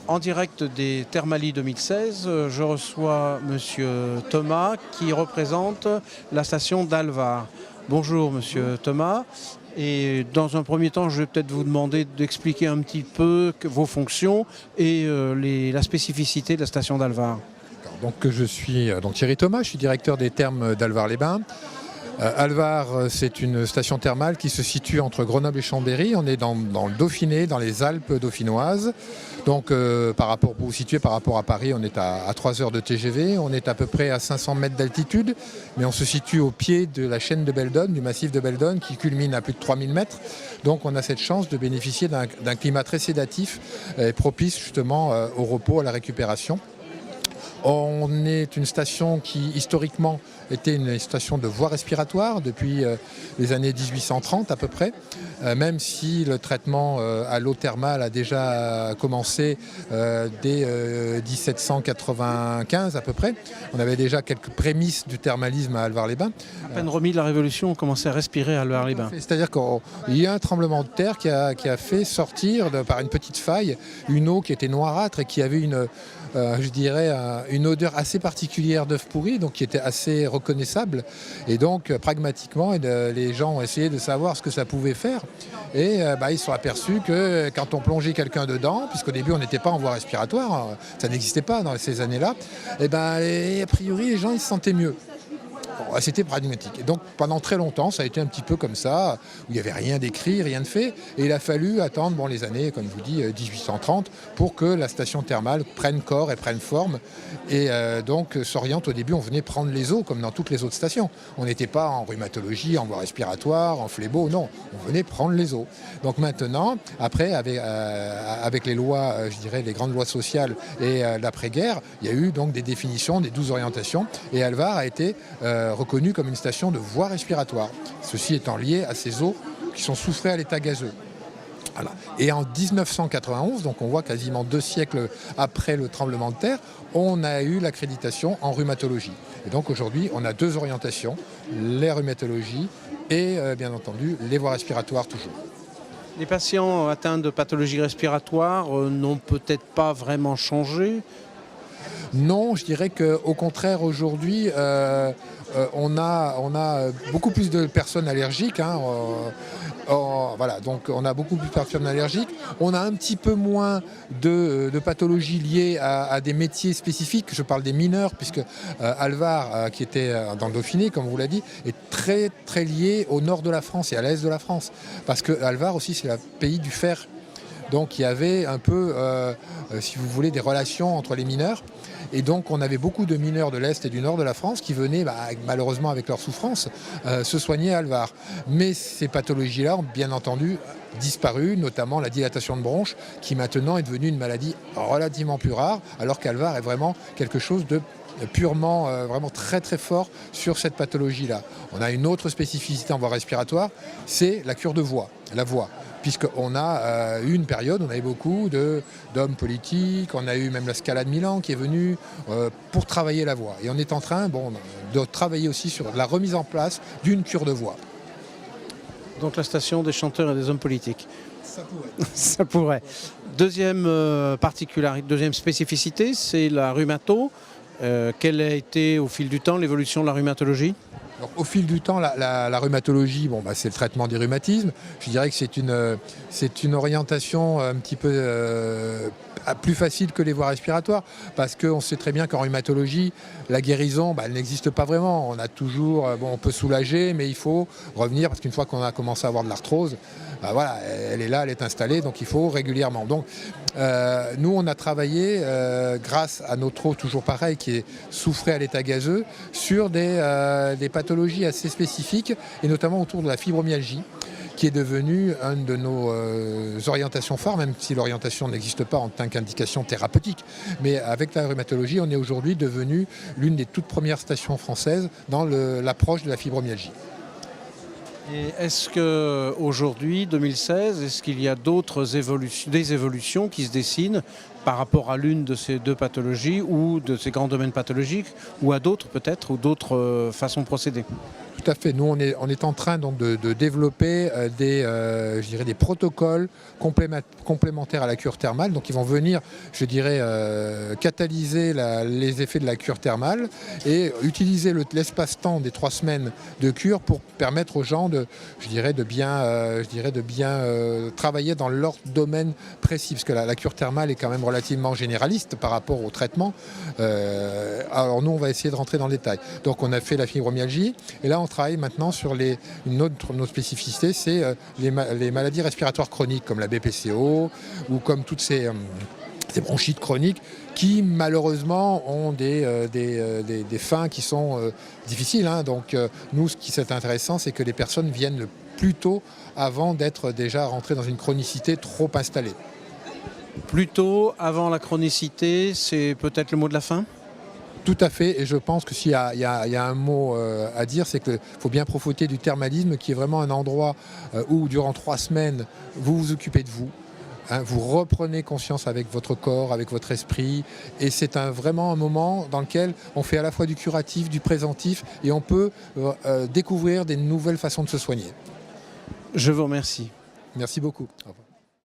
En direct des Thermalies 2016, je reçois Monsieur Thomas qui représente la station d'Alvar. Bonjour Monsieur Thomas. Et dans un premier temps, je vais peut-être vous demander d'expliquer un petit peu vos fonctions et la spécificité de la station d'Alvar. Donc, je suis Thierry Thomas, je suis directeur des thermes d'Alvar-les-Bains. Alvar, c'est une station thermale qui se situe entre Grenoble et Chambéry. On est dans le Dauphiné, dans les Alpes dauphinoises. Donc, pour vous situer par rapport à Paris, on est à 3 heures de TGV. On est à peu près à 500 mètres d'altitude, mais on se situe au pied de la chaîne de Beldon, du massif de Beldon, qui culmine à plus de 3000 mètres. Donc, on a cette chance de bénéficier d'un climat très sédatif, propice justement au repos, à la récupération. On est une station qui, historiquement, était une station de voie respiratoire depuis les années 1830 à peu près, même si le traitement à l'eau thermale a déjà commencé dès 1795 à peu près. On avait déjà quelques prémices du thermalisme à Alvar-les-Bains. À peine remis de la Révolution, on commençait à respirer à Alvar-les-Bains. C'est-à-dire qu'il y a un tremblement de terre qui a fait sortir par une petite faille une eau qui était noirâtre et qui avait une odeur assez particulière d'œuf pourri, donc qui était assez reconnaissable. Et donc, pragmatiquement, les gens ont essayé de savoir ce que ça pouvait faire. Et ils se sont aperçus que quand on plongeait quelqu'un dedans, puisqu'au début on n'était pas en voie respiratoire, ça n'existait pas dans ces années-là, et a priori les gens ils se sentaient mieux. Bon, c'était pragmatique. Et donc pendant très longtemps, ça a été un petit peu comme ça, où il n'y avait rien d'écrit, rien de fait. Et il a fallu attendre les années, comme je vous dis, 1830, pour que la station thermale prenne corps et prenne forme. Et donc s'oriente au début, on venait prendre les eaux, comme dans toutes les autres stations. On n'était pas en rhumatologie, en voie respiratoire, en phlébo, non. On venait prendre les eaux. Donc maintenant, après, avec les lois, les grandes lois sociales et l'après-guerre, il y a eu donc des définitions, des 12 orientations. Et Alvar a été reconnue comme une station de voie respiratoire. Ceci étant lié à ces eaux qui sont soufrées à l'état gazeux. Voilà. Et en 1991, donc on voit quasiment 2 siècles après le tremblement de terre, on a eu l'accréditation en rhumatologie. Et donc aujourd'hui, on a 2 orientations, les rhumatologies et bien entendu les voies respiratoires toujours. Les patients atteints de pathologies respiratoires n'ont peut-être pas vraiment changé. Non, je dirais qu'au contraire, aujourd'hui, on a beaucoup plus de personnes allergiques. Voilà, donc on a beaucoup plus de personnes allergiques. On a un petit peu moins de pathologies liées à des métiers spécifiques. Je parle des mineurs, puisque Alvar, qui était dans le Dauphiné, comme vous l'avez dit, est très, très lié au nord de la France et à l'est de la France. Parce que Alvar aussi, c'est le pays du fer. Donc il y avait un peu, si vous voulez, des relations entre les mineurs. Et donc on avait beaucoup de mineurs de l'Est et du Nord de la France qui venaient, malheureusement avec leur souffrance, se soigner à Alvar. Mais ces pathologies-là ont bien entendu disparu, notamment la dilatation de bronches, qui maintenant est devenue une maladie relativement plus rare, alors qu'Alvar est vraiment quelque chose de purement, vraiment très très fort sur cette pathologie-là. On a une autre spécificité en voie respiratoire, c'est la cure de voix, la voix. Puisqu'on a eu une période, on avait beaucoup d'hommes politiques, on a eu même la Scala de Milan qui est venue pour travailler la voix. Et on est en train de travailler aussi sur la remise en place d'une cure de voix. Donc la station des chanteurs et des hommes politiques. Ça pourrait. Ça pourrait. Deuxième particularité, deuxième spécificité, c'est la rhumato. Quelle a été au fil du temps l'évolution de la rhumatologie ? Donc, au fil du temps, la rhumatologie, c'est le traitement des rhumatismes. Je dirais que c'est une orientation un petit peu plus facile que les voies respiratoires, parce qu'on sait très bien qu'en rhumatologie, la guérison, elle n'existe pas vraiment. On a toujours, on peut soulager, mais il faut revenir, parce qu'une fois qu'on a commencé à avoir de l'arthrose, voilà, elle est là, elle est installée, donc il faut régulièrement. Donc, nous, on a travaillé, grâce à notre eau, toujours pareil, qui est soufrée à l'état gazeux, sur des pathologies assez spécifiques, et notamment autour de la fibromyalgie, qui est devenue une de nos orientations phares, même si l'orientation n'existe pas en tant qu'indication thérapeutique. Mais avec la rhumatologie, on est aujourd'hui devenu l'une des toutes premières stations françaises dans l'approche de la fibromyalgie. Et est-ce qu'aujourd'hui, 2016, est-ce qu'il y a des évolutions qui se dessinent par rapport à l'une de ces 2 pathologies ou de ces grands domaines pathologiques, ou à d'autres peut-être, ou d'autres façons de procéder ? Tout à fait. Nous, on est en train donc, de développer je dirais des protocoles complémentaires à la cure thermale. Donc, ils vont venir, je dirais, catalyser les effets de la cure thermale et utiliser l'espace-temps des 3 semaines de cure pour permettre aux gens de bien travailler dans leur domaine précis. Parce que la cure thermale est quand même relativement généraliste par rapport au traitement. Alors, nous, on va essayer de rentrer dans le détail. Donc, on a fait la fibromyalgie et là, on travaille maintenant sur une autre spécificité, c'est les maladies respiratoires chroniques comme la BPCO ou comme toutes ces bronchites chroniques qui malheureusement ont des fins qui sont difficiles. Hein. Donc nous, ce qui est intéressant, c'est que les personnes viennent le plus tôt avant d'être déjà rentrées dans une chronicité trop installée. Plus tôt, avant la chronicité, c'est peut-être le mot de la fin ? Tout à fait, et je pense que s'il y a un mot à dire, c'est qu'il faut bien profiter du thermalisme, qui est vraiment un endroit où, durant 3 semaines, vous vous occupez de vous. Hein, vous reprenez conscience avec votre corps, avec votre esprit, et c'est vraiment un moment dans lequel on fait à la fois du curatif, du préventif, et on peut découvrir des nouvelles façons de se soigner. Je vous remercie. Merci beaucoup. Au revoir.